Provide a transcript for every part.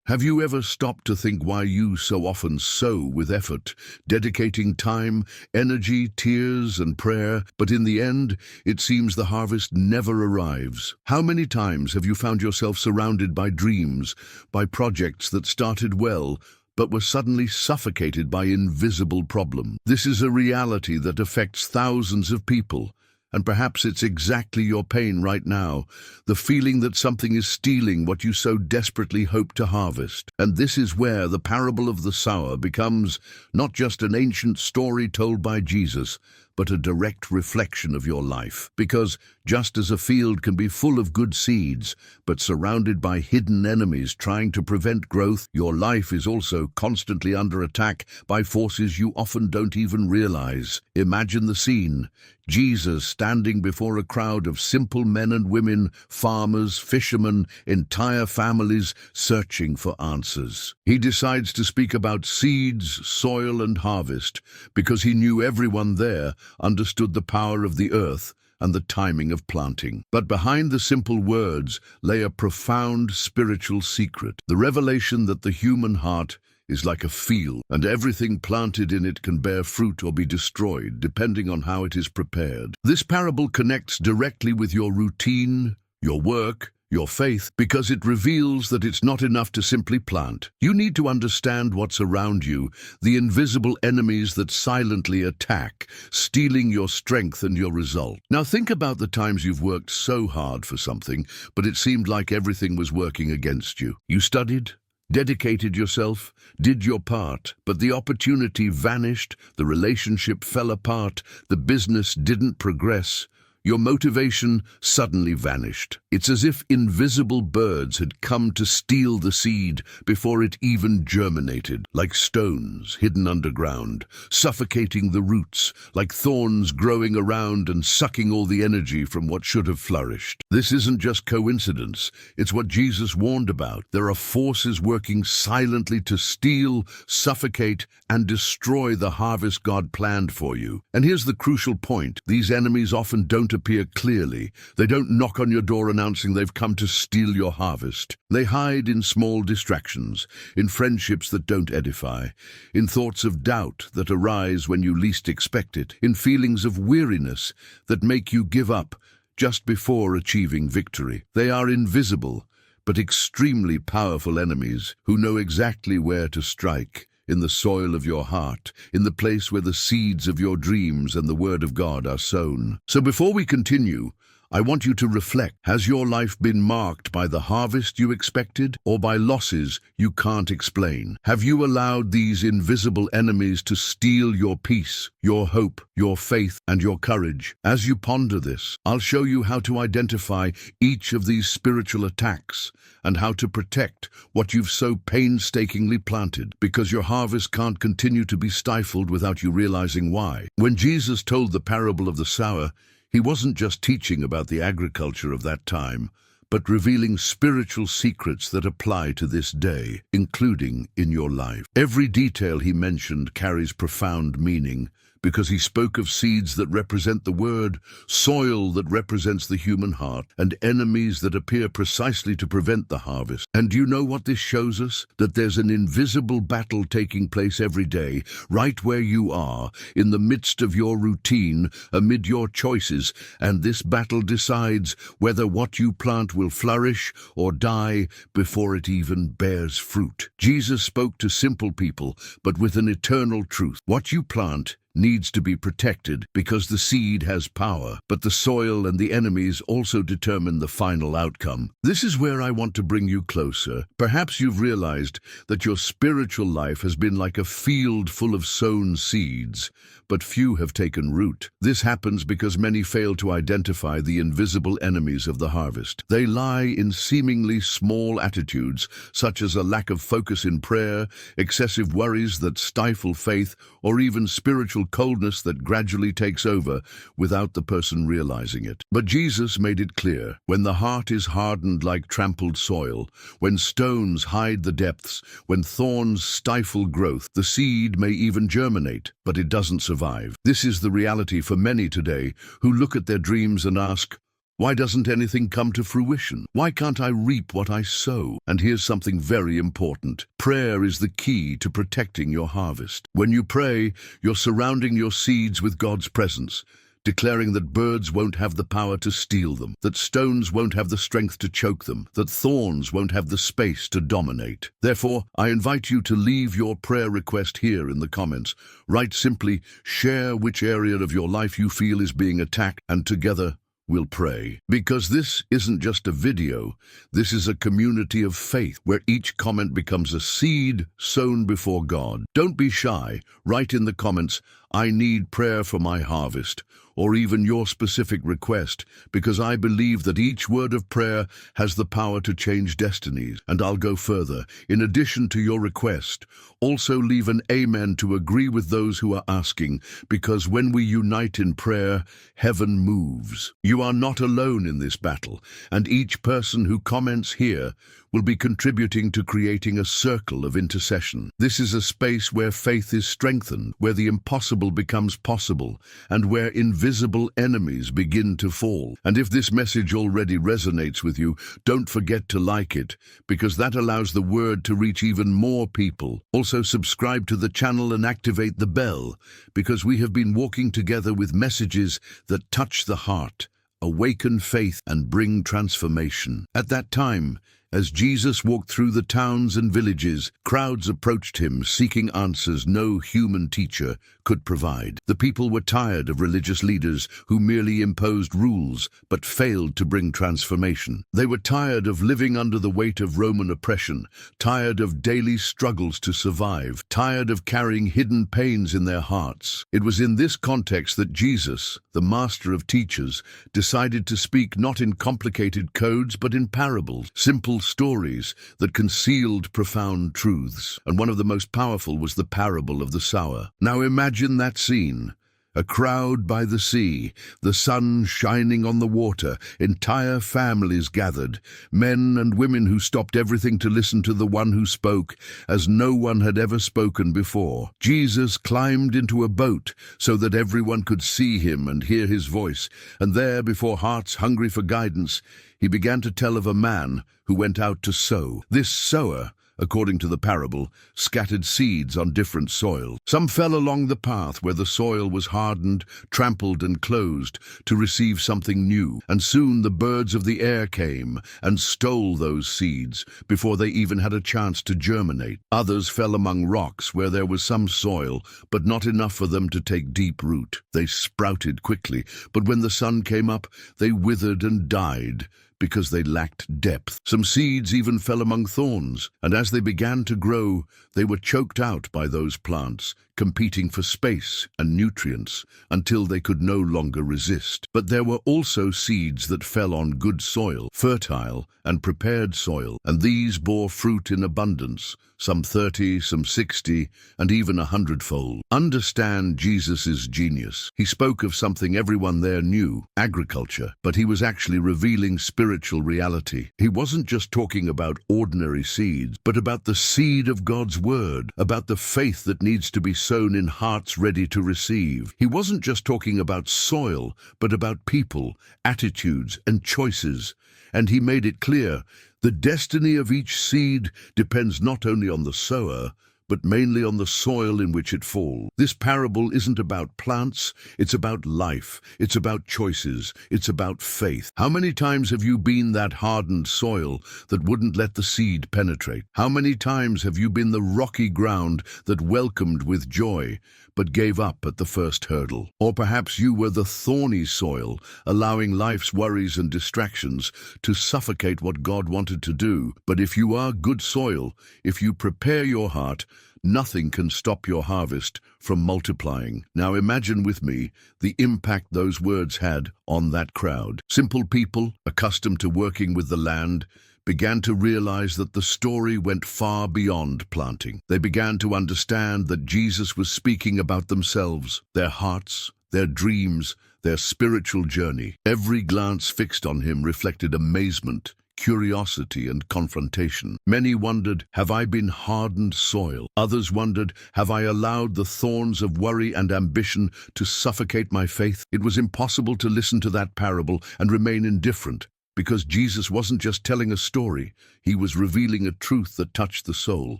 Have you ever stopped to think why you so often sow with effort, dedicating time, energy, tears, and prayer, but in the end, it seems the harvest never arrives? How many times have you found yourself surrounded by dreams, by projects that started well, but were suddenly suffocated by invisible problems? This is a reality that affects thousands of people. And perhaps it's exactly your pain right now, the feeling that something is stealing what you so desperately hope to harvest. And this is where the parable of the sower becomes not just an ancient story told by Jesus, but a direct reflection of your life. Because just as a field can be full of good seeds, but surrounded by hidden enemies trying to prevent growth, your life is also constantly under attack by forces you often don't even realize. Imagine the scene. Jesus standing before a crowd of simple men and women, farmers, fishermen, entire families searching for answers. He decides to speak about seeds, soil, and harvest because he knew everyone there understood the power of the earth and the timing of planting. But behind the simple words lay a profound spiritual secret, the revelation that the human heart is like a field, and everything planted in it can bear fruit or be destroyed, depending on how it is prepared. This parable connects directly with your routine, your work, your faith, because it reveals that it's not enough to simply plant. You need to understand what's around you, the invisible enemies that silently attack, stealing your strength and your result. Now think about the times you've worked so hard for something, but it seemed like everything was working against you. You studied, dedicated yourself, did your part, but the opportunity vanished, the relationship fell apart, the business didn't progress. Your motivation suddenly vanished. It's as if invisible birds had come to steal the seed before it even germinated, like stones hidden underground, suffocating the roots, like thorns growing around and sucking all the energy from what should have flourished. This isn't just coincidence. It's what Jesus warned about. There are forces working silently to steal, suffocate, and destroy the harvest God planned for you. And here's the crucial point. These enemies often don't appear clearly. They don't knock on your door announcing they've come to steal your harvest. They hide in small distractions, in friendships that don't edify, in thoughts of doubt that arise when you least expect it, in feelings of weariness that make you give up just before achieving victory. They are invisible, but extremely powerful enemies who know exactly where to strike. In the soil of your heart, in the place where the seeds of your dreams and the Word of God are sown. So before we continue, I want you to reflect. Has your life been marked by the harvest you expected or by losses you can't explain? Have you allowed these invisible enemies to steal your peace, your hope, your faith, and your courage? As you ponder this, I'll show you how to identify each of these spiritual attacks and how to protect what you've so painstakingly planted, because your harvest can't continue to be stifled without you realizing why. When Jesus told the parable of the sower, he wasn't just teaching about the agriculture of that time, but revealing spiritual secrets that apply to this day, including in your life. Every detail he mentioned carries profound meaning, because he spoke of seeds that represent the word, soil that represents the human heart, and enemies that appear precisely to prevent the harvest. And do you know what this shows us? That there's an invisible battle taking place every day, right where you are, in the midst of your routine, amid your choices, and this battle decides whether what you plant will flourish or die before it even bears fruit. Jesus spoke to simple people, but with an eternal truth. What you plant needs to be protected because the seed has power, but the soil and the enemies also determine the final outcome. This is where I want to bring you closer. Perhaps you've realized that your spiritual life has been like a field full of sown seeds, but few have taken root. This happens because many fail to identify the invisible enemies of the harvest. They lie in seemingly small attitudes, such as a lack of focus in prayer, excessive worries that stifle faith, or even spiritual coldness that gradually takes over without the person realizing it. But Jesus made it clear, when the heart is hardened like trampled soil, when stones hide the depths, when thorns stifle growth, the seed may even germinate, but it doesn't survive. This is the reality for many today who look at their dreams and ask, Why doesn't anything come to fruition? Why can't I reap what I sow? And here's something very important. Prayer is the key to protecting your harvest. When you pray, you're surrounding your seeds with God's presence, declaring that birds won't have the power to steal them, that stones won't have the strength to choke them, that thorns won't have the space to dominate. Therefore, I invite you to leave your prayer request here in the comments. Write simply, share which area of your life you feel is being attacked, and together we'll pray. Because this isn't just a video, this is a community of faith where each comment becomes a seed sown before God. Don't be shy. Write in the comments, I need prayer for my harvest, or even your specific request, because I believe that each word of prayer has the power to change destinies. And I'll go further. In addition to your request, also leave an amen to agree with those who are asking, because when we unite in prayer, heaven moves. You are not alone in this battle, and each person who comments here will be contributing to creating a circle of intercession. This is a space where faith is strengthened, where the impossible becomes possible, and where invisible enemies begin to fall. And if this message already resonates with you, don't forget to like it, because that allows the word to reach even more people. Also, subscribe to the channel and activate the bell, because we have been walking together with messages that touch the heart, awaken faith, and bring transformation. At that time, as Jesus walked through the towns and villages, crowds approached him seeking answers no human teacher could provide. The people were tired of religious leaders who merely imposed rules but failed to bring transformation. They were tired of living under the weight of Roman oppression, tired of daily struggles to survive, tired of carrying hidden pains in their hearts. It was in this context that Jesus, the master of teachers, decided to speak not in complicated codes but in parables, simple stories that concealed profound truths. And one of the most powerful was the parable of the sower. Now imagine that scene. A crowd by the sea, the sun shining on the water, entire families gathered, men and women who stopped everything to listen to the one who spoke as no one had ever spoken before. Jesus climbed into a boat so that everyone could see him and hear his voice, and there, before hearts hungry for guidance, he began to tell of a man who went out to sow. This sower, according to the parable, scattered seeds on different soil. Some fell along the path where the soil was hardened, trampled, and closed to receive something new. And soon the birds of the air came and stole those seeds before they even had a chance to germinate. Others fell among rocks where there was some soil, but not enough for them to take deep root. They sprouted quickly, but when the sun came up, they withered and died, because they lacked depth. Some seeds even fell among thorns, and as they began to grow, they were choked out by those plants, competing for space and nutrients until they could no longer resist. But there were also seeds that fell on good soil, fertile and prepared soil, and these bore fruit in abundance, some 30, some 60, and even 100-fold. Understand Jesus' genius. He spoke of something everyone there knew, agriculture, but he was actually revealing spiritual reality. He wasn't just talking about ordinary seeds, but about the seed of God's word, about the faith that needs to be sown in hearts ready to receive. He wasn't just talking about soil, but about people, attitudes, and choices. And he made it clear, the destiny of each seed depends not only on the sower, but mainly on the soil in which it falls. This parable isn't about plants, it's about life, it's about choices, it's about faith. How many times have you been that hardened soil that wouldn't let the seed penetrate? How many times have you been the rocky ground that welcomed with joy, but gave up at the first hurdle? Or perhaps you were the thorny soil, allowing life's worries and distractions to suffocate what God wanted to do. But if you are good soil, if you prepare your heart, nothing can stop your harvest from multiplying. Now imagine with me the impact those words had on that crowd. Simple people, accustomed to working with the land, began to realize that the story went far beyond planting. They began to understand that Jesus was speaking about themselves, their hearts, their dreams, their spiritual journey. Every glance fixed on him reflected amazement, curiosity and confrontation. Many wondered, have I been hardened soil? Others wondered, have I allowed the thorns of worry and ambition to suffocate my faith? It was impossible to listen to that parable and remain indifferent, because Jesus wasn't just telling a story, he was revealing a truth that touched the soul.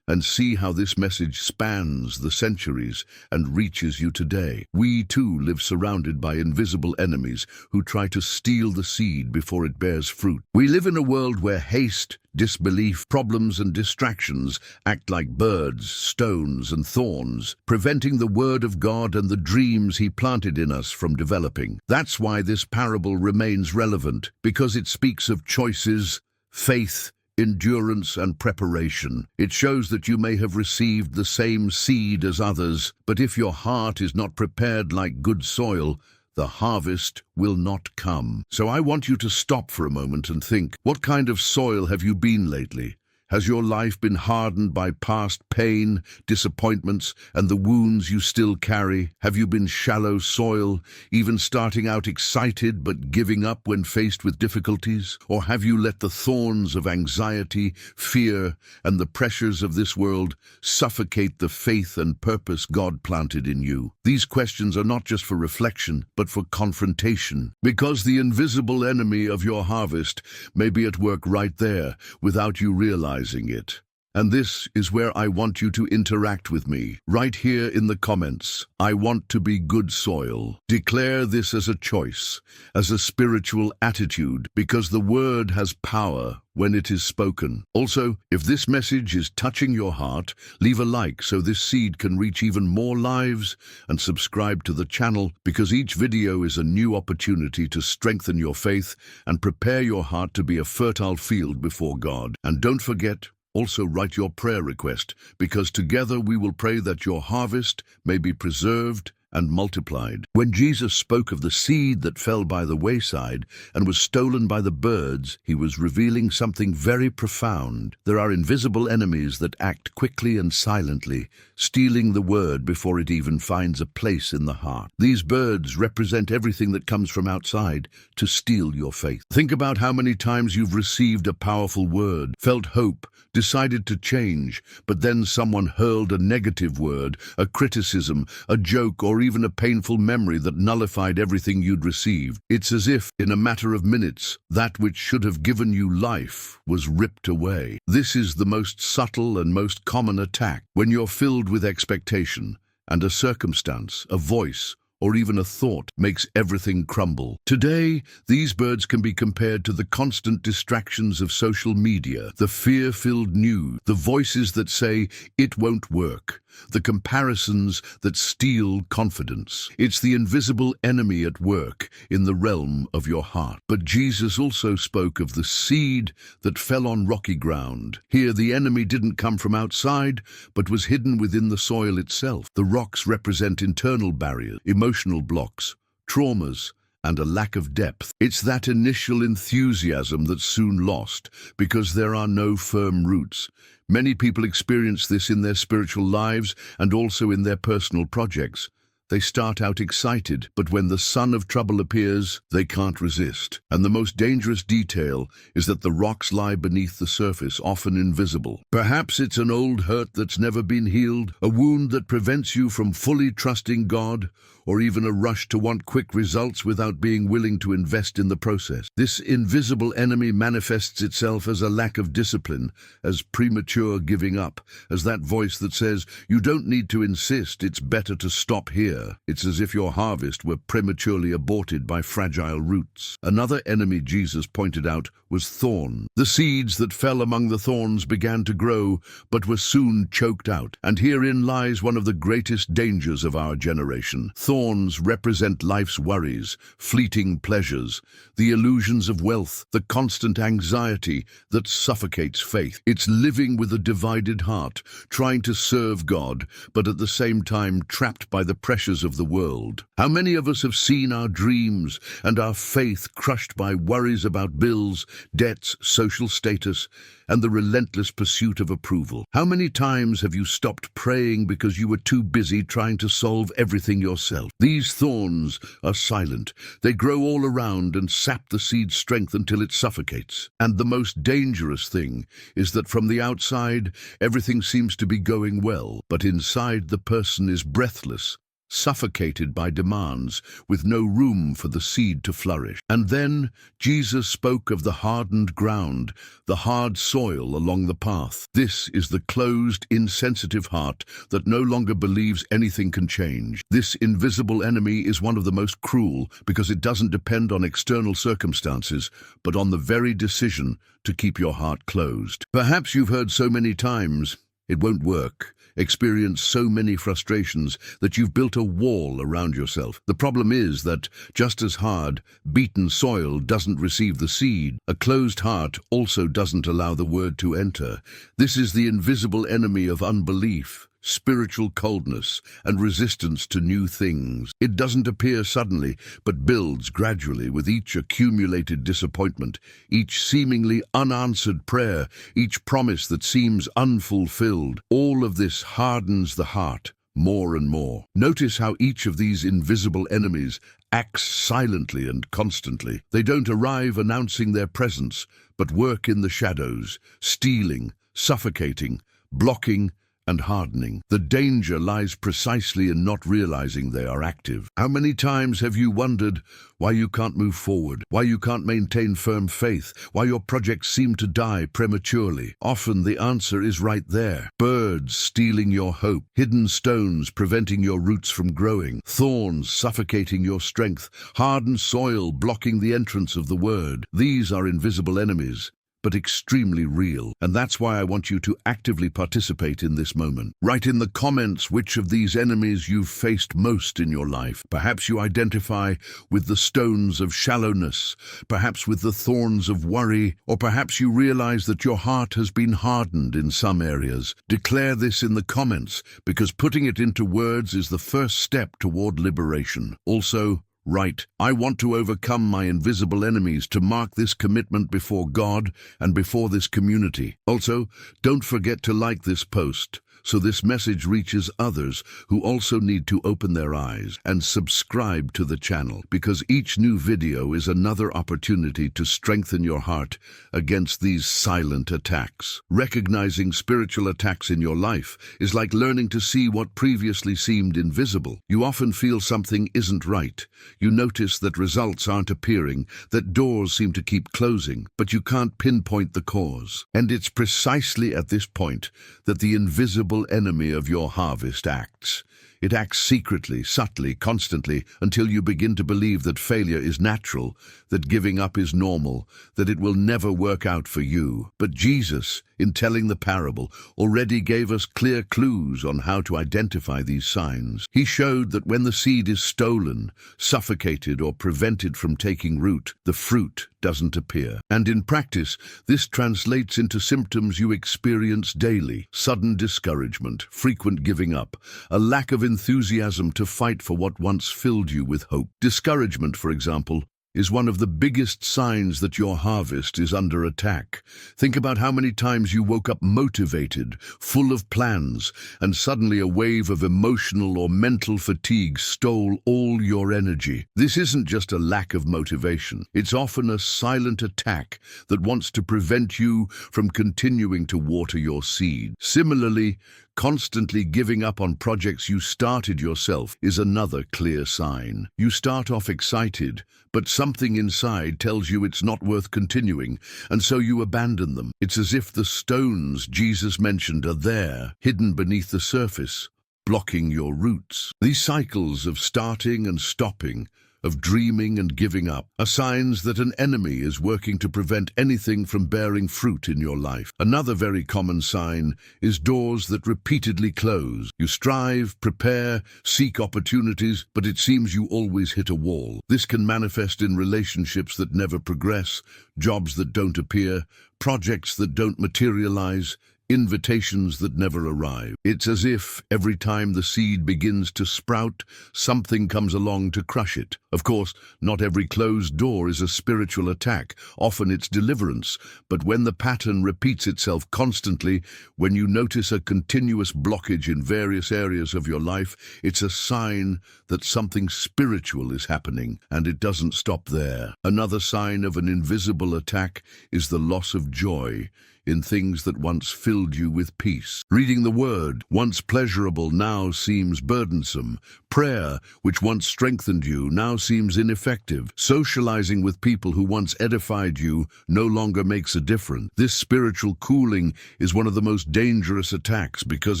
And see how this message spans the centuries and reaches you today. We too live surrounded by invisible enemies who try to steal the seed before it bears fruit. We live in a world where haste, disbelief, problems and distractions act like birds, stones and thorns, preventing the word of God and the dreams he planted in us from developing. That's why this parable remains relevant, because it speaks of choices, faith, endurance and preparation. It shows that you may have received the same seed as others, but if your heart is not prepared like good soil, the harvest will not come. So I want you to stop for a moment and think, what kind of soil have you been lately? Has your life been hardened by past pain, disappointments, and the wounds you still carry? Have you been shallow soil, even starting out excited but giving up when faced with difficulties? Or have you let the thorns of anxiety, fear, and the pressures of this world suffocate the faith and purpose God planted in you? These questions are not just for reflection, but for confrontation, because the invisible enemy of your harvest may be at work right there without you realizing it. And this is where I want you to interact with me, right here in the comments. I want to be good soil. Declare this as a choice, as a spiritual attitude, because the word has power when it is spoken. Also, if this message is touching your heart, leave a like so this seed can reach even more lives, and subscribe to the channel, because each video is a new opportunity to strengthen your faith and prepare your heart to be a fertile field before God. And don't forget, also write your prayer request, because together we will pray that your harvest may be preserved and multiplied. When Jesus spoke of the seed that fell by the wayside and was stolen by the birds, he was revealing something very profound. There are invisible enemies that act quickly and silently, stealing the word before it even finds a place in the heart. These birds represent everything that comes from outside to steal your faith. Think about how many times you've received a powerful word, felt hope, decided to change, but then someone hurled a negative word, a criticism, a joke, or even a painful memory that nullified everything you'd received. It's as if, in a matter of minutes, that which should have given you life was ripped away. This is the most subtle and most common attack, when you're filled with expectation, and a circumstance, a voice, or even a thought makes everything crumble. Today, these birds can be compared to the constant distractions of social media, the fear-filled news, the voices that say, it won't work, the comparisons that steal confidence. It's the invisible enemy at work in the realm of your heart. But Jesus also spoke of the seed that fell on rocky ground. Here, the enemy didn't come from outside, but was hidden within the soil itself. The rocks represent internal barriers, emotional blocks, traumas, and a lack of depth. It's that initial enthusiasm that's soon lost because there are no firm roots. Many people experience this in their spiritual lives and also in their personal projects. They start out excited, but when the sun of trouble appears, they can't resist. And the most dangerous detail is that the rocks lie beneath the surface, often invisible. Perhaps it's an old hurt that's never been healed, a wound that prevents you from fully trusting God, or even a rush to want quick results without being willing to invest in the process. This invisible enemy manifests itself as a lack of discipline, as premature giving up, as that voice that says, you don't need to insist, it's better to stop here. It's as if your harvest were prematurely aborted by fragile roots. Another enemy Jesus pointed out was thorn. The seeds that fell among the thorns began to grow, but were soon choked out. And herein lies one of the greatest dangers of our generation. Thorns represent life's worries, fleeting pleasures, the illusions of wealth, the constant anxiety that suffocates faith. It's living with a divided heart, trying to serve God, but at the same time trapped by the pressures of the world. How many of us have seen our dreams and our faith crushed by worries about bills, debts, social status, and the relentless pursuit of approval. How many times have you stopped praying because you were too busy trying to solve everything yourself? These thorns are silent. They grow all around and sap the seed's strength until it suffocates. And the most dangerous thing is that from the outside, everything seems to be going well, but inside the person is breathless, suffocated by demands, with no room for the seed to flourish. And then Jesus spoke of the hardened ground, the hard soil along the path. This is the closed, insensitive heart that no longer believes anything can change. This invisible enemy is one of the most cruel because it doesn't depend on external circumstances, but on the very decision to keep your heart closed. Perhaps you've heard so many times, "It won't work," experienced so many frustrations that you've built a wall around yourself. The problem is that, just as hard, beaten soil doesn't receive the seed, a closed heart also doesn't allow the word to enter. This is the invisible enemy of unbelief, spiritual coldness, and resistance to new things. It doesn't appear suddenly, but builds gradually with each accumulated disappointment, each seemingly unanswered prayer, each promise that seems unfulfilled. All of this hardens the heart more and more. Notice how each of these invisible enemies acts silently and constantly. They don't arrive announcing their presence, but work in the shadows, stealing, suffocating, blocking, and hardening. The danger lies precisely in not realizing they are active. How many times have you wondered why you can't move forward, why you can't maintain firm faith, why your projects seem to die prematurely? Often the answer is right there. Birds stealing your hope, hidden stones preventing your roots from growing, thorns suffocating your strength, hardened soil blocking the entrance of the word. These are invisible enemies, but extremely real. And that's why I want you to actively participate in this moment. Write in the comments which of these enemies you've faced most in your life. Perhaps you identify with the stones of shallowness, perhaps with the thorns of worry, or perhaps you realize that your heart has been hardened in some areas. Declare this in the comments, because putting it into words is the first step toward liberation. Also, write, "I want to overcome my invisible enemies," to mark this commitment before God and before this community. Also, don't forget to like this post so this message reaches others who also need to open their eyes, and subscribe to the channel, because each new video is another opportunity to strengthen your heart against these silent attacks. Recognizing spiritual attacks in your life is like learning to see what previously seemed invisible. You often feel something isn't right. You notice that results aren't appearing, that doors seem to keep closing, but you can't pinpoint the cause. And it's precisely at this point that the invisible enemy of your harvest acts. It acts secretly, subtly, constantly, until you begin to believe that failure is natural, that giving up is normal, that it will never work out for you. But Jesus, in telling the parable, already gave us clear clues on how to identify these signs. He showed that when the seed is stolen, suffocated, or prevented from taking root, the fruit doesn't appear. And in practice, this translates into symptoms you experience daily: sudden discouragement, frequent giving up, a lack of enthusiasm to fight for what once filled you with hope. Discouragement, for example, is one of the biggest signs that your harvest is under attack. Think about how many times you woke up motivated, full of plans, and suddenly a wave of emotional or mental fatigue stole all your energy. This isn't just a lack of motivation. It's often a silent attack that wants to prevent you from continuing to water your seed. Similarly, constantly giving up on projects you started yourself is another clear sign. You start off excited, but something inside tells you it's not worth continuing, and so you abandon them. It's as if the stones Jesus mentioned are there, hidden beneath the surface, blocking your roots. These cycles of starting and stopping, of dreaming and giving up, are signs that an enemy is working to prevent anything from bearing fruit in your life. Another very common sign is doors that repeatedly close. You strive, prepare, seek opportunities, but it seems you always hit a wall. This can manifest in relationships that never progress, jobs that don't appear, projects that don't materialize, invitations that never arrive. It's as if every time the seed begins to sprout, something comes along to crush it. Of course, not every closed door is a spiritual attack. Often it's deliverance. But when the pattern repeats itself constantly, when you notice a continuous blockage in various areas of your life, it's a sign that something spiritual is happening, and it doesn't stop there. Another sign of an invisible attack is the loss of joy in things that once filled you with peace. Reading the Word, once pleasurable, now seems burdensome. Prayer, which once strengthened you, now seems ineffective. Socializing with people who once edified you no longer makes a difference. This spiritual cooling is one of the most dangerous attacks because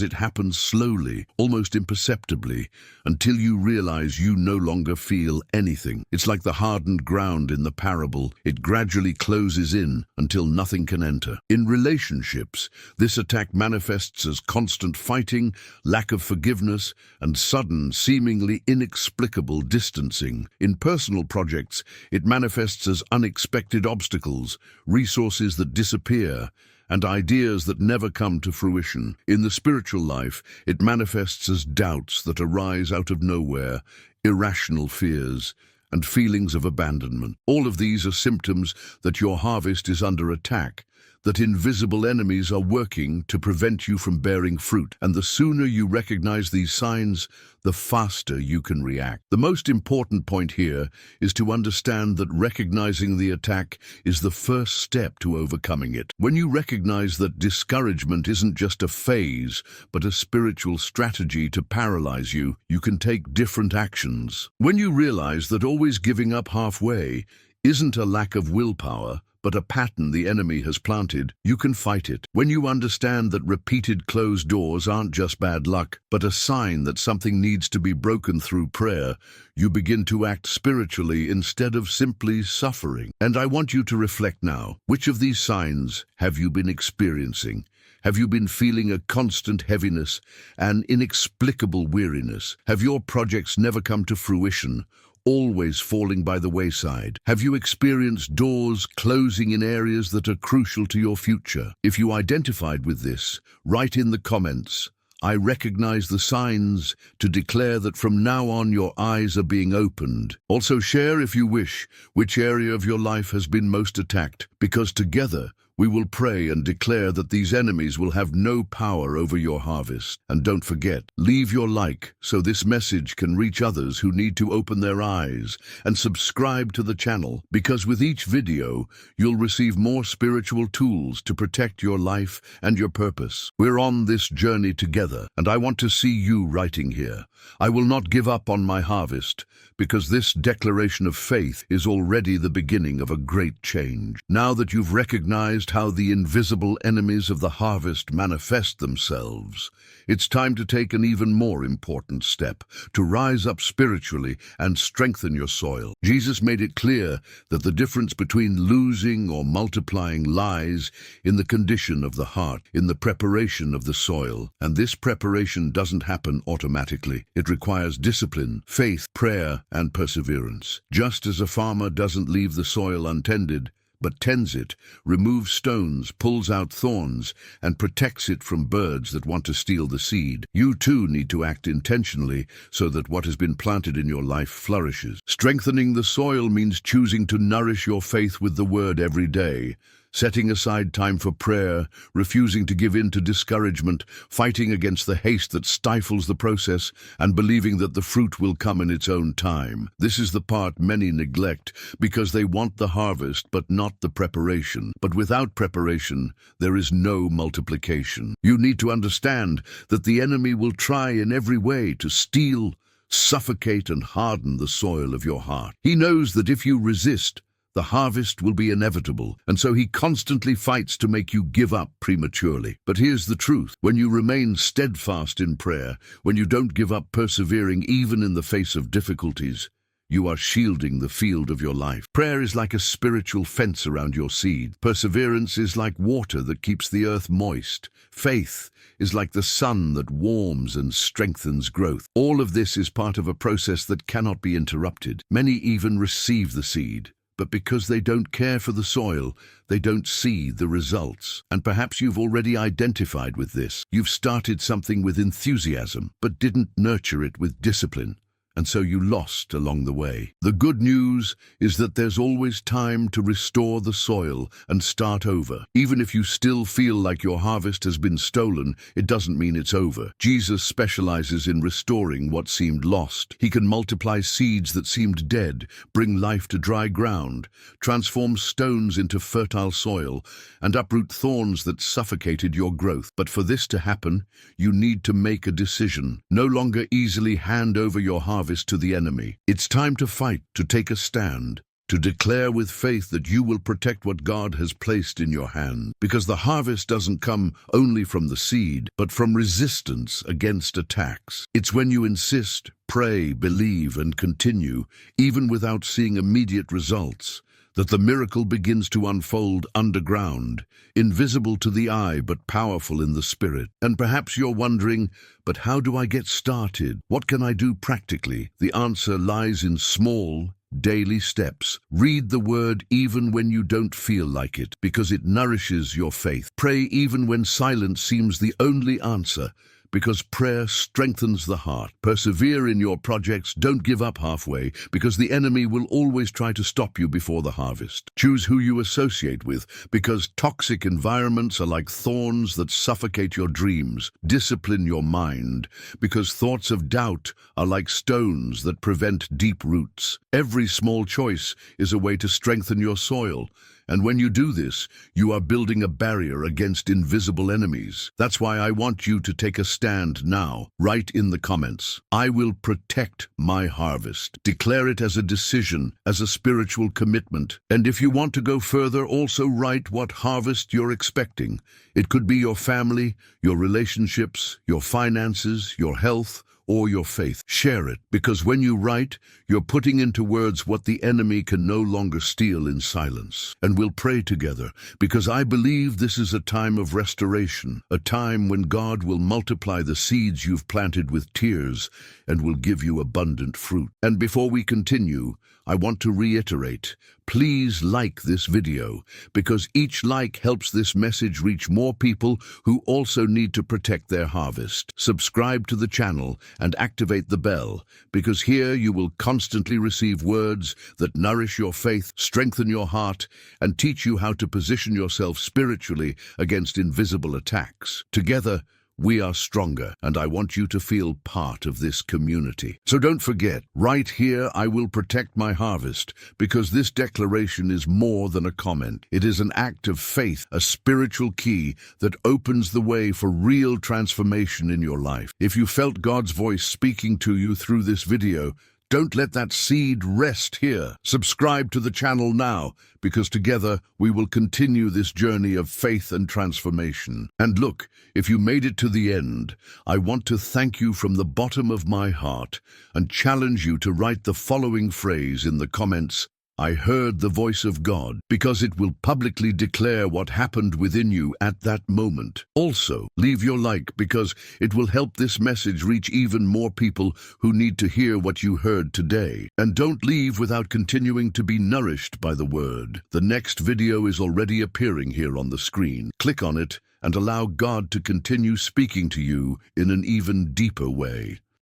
it happens slowly, almost imperceptibly, until you realize you no longer feel anything. It's like the hardened ground in the parable. It gradually closes in until nothing can enter. In relationships, this attack manifests as constant fighting, lack of forgiveness, and sudden, seemingly inexplicable distancing. In personal projects, it manifests as unexpected obstacles, resources that disappear, and ideas that never come to fruition. In the spiritual life, it manifests as doubts that arise out of nowhere, irrational fears, and feelings of abandonment. All of these are symptoms that your harvest is under attack, that invisible enemies are working to prevent you from bearing fruit. And the sooner you recognize these signs, the faster you can react. The most important point here is to understand that recognizing the attack is the first step to overcoming it. When you recognize that discouragement isn't just a phase, but a spiritual strategy to paralyze you, you can take different actions. When you realize that always giving up halfway isn't a lack of willpower, but a pattern the enemy has planted, you can fight it. When you understand that repeated closed doors aren't just bad luck, but a sign that something needs to be broken through prayer, you begin to act spiritually instead of simply suffering. And I want you to reflect now. Which of these signs have you been experiencing? Have you been feeling a constant heaviness, an inexplicable weariness? Have your projects never come to fruition, always falling by the wayside? Have you experienced doors closing in areas that are crucial to your future? If you identified with this, write in the comments, "I recognize the signs," to declare that from now on your eyes are being opened. Also share, if you wish, which area of your life has been most attacked, because together we will pray and declare that these enemies will have no power over your harvest. And don't forget, leave your like so this message can reach others who need to open their eyes, and subscribe to the channel, because with each video, you'll receive more spiritual tools to protect your life and your purpose. We're on this journey together, and I want to see you writing here, "I will not give up on my harvest," because this declaration of faith is already the beginning of a great change. Now that you've recognized how the invisible enemies of the harvest manifest themselves, it's time to take an even more important step, to rise up spiritually and strengthen your soil. Jesus made it clear that the difference between losing or multiplying lies in the condition of the heart, in the preparation of the soil. And this preparation doesn't happen automatically. It requires discipline, faith, prayer, and perseverance. Just as a farmer doesn't leave the soil untended, but tends it, removes stones, pulls out thorns, and protects it from birds that want to steal the seed, you too need to act intentionally so that what has been planted in your life flourishes. Strengthening the soil means choosing to nourish your faith with the Word every day, setting aside time for prayer, refusing to give in to discouragement, fighting against the haste that stifles the process, and believing that the fruit will come in its own time. This is the part many neglect because they want the harvest but not the preparation. But without preparation, there is no multiplication. You need to understand that the enemy will try in every way to steal, suffocate, and harden the soil of your heart. He knows that if you resist, the harvest will be inevitable, and so he constantly fights to make you give up prematurely. But here's the truth. When you remain steadfast in prayer, when you don't give up persevering even in the face of difficulties, you are shielding the field of your life. Prayer is like a spiritual fence around your seed. Perseverance is like water that keeps the earth moist. Faith is like the sun that warms and strengthens growth. All of this is part of a process that cannot be interrupted. Many even receive the seed, but because they don't care for the soil, they don't see the results. And perhaps you've already identified with this. You've started something with enthusiasm, but didn't nurture it with discipline, and so you lost along the way. The good news is that there's always time to restore the soil and start over. Even if you still feel like your harvest has been stolen, it doesn't mean it's over. Jesus specializes in restoring what seemed lost. He can multiply seeds that seemed dead, bring life to dry ground, transform stones into fertile soil, and uproot thorns that suffocated your growth. But for this to happen, you need to make a decision. No longer easily hand over your harvest to the enemy. It's time to fight, to take a stand, to declare with faith that you will protect what God has placed in your hand. Because the harvest doesn't come only from the seed, but from resistance against attacks. It's when you insist, pray, believe, and continue, even without seeing immediate results, that the miracle begins to unfold underground, invisible to the eye but powerful in the spirit. And perhaps you're wondering, but how do I get started? What can I do practically? The answer lies in small, daily steps. Read the word even when you don't feel like it, because it nourishes your faith. Pray even when silence seems the only answer, because prayer strengthens the heart. Persevere in your projects. Don't give up halfway, because the enemy will always try to stop you before the harvest. Choose who you associate with, because toxic environments are like thorns that suffocate your dreams. Discipline your mind, because thoughts of doubt are like stones that prevent deep roots. Every small choice is a way to strengthen your soil. And when you do this, you are building a barrier against invisible enemies. That's why I want you to take a stand now. Write in the comments, I will protect my harvest. Declare it as a decision, as a spiritual commitment. And if you want to go further, also write what harvest you're expecting. It could be your family, your relationships, your finances, your health, or your faith. Share it, because when you write, you're putting into words what the enemy can no longer steal in silence. And we'll pray together, because I believe this is a time of restoration, a time when God will multiply the seeds you've planted with tears and will give you abundant fruit. And before we continue, I want to reiterate, please like this video, because each like helps this message reach more people who also need to protect their harvest. Subscribe to the channel and activate the bell, because here you will constantly receive words that nourish your faith, strengthen your heart, and teach you how to position yourself spiritually against invisible attacks. Together, we are stronger, and I want you to feel part of this community. So don't forget, right here, I will protect my harvest, because this declaration is more than a comment. It is an act of faith, a spiritual key that opens the way for real transformation in your life. If you felt God's voice speaking to you through this video, don't let that seed rest here. Subscribe to the channel now, because together we will continue this journey of faith and transformation. And look, if you made it to the end, I want to thank you from the bottom of my heart and challenge you to write the following phrase in the comments: I heard the voice of God, because it will publicly declare what happened within you at that moment. Also, leave your like, because it will help this message reach even more people who need to hear what you heard today. And don't leave without continuing to be nourished by the word. The next video is already appearing here on the screen. Click on it and allow God to continue speaking to you in an even deeper way.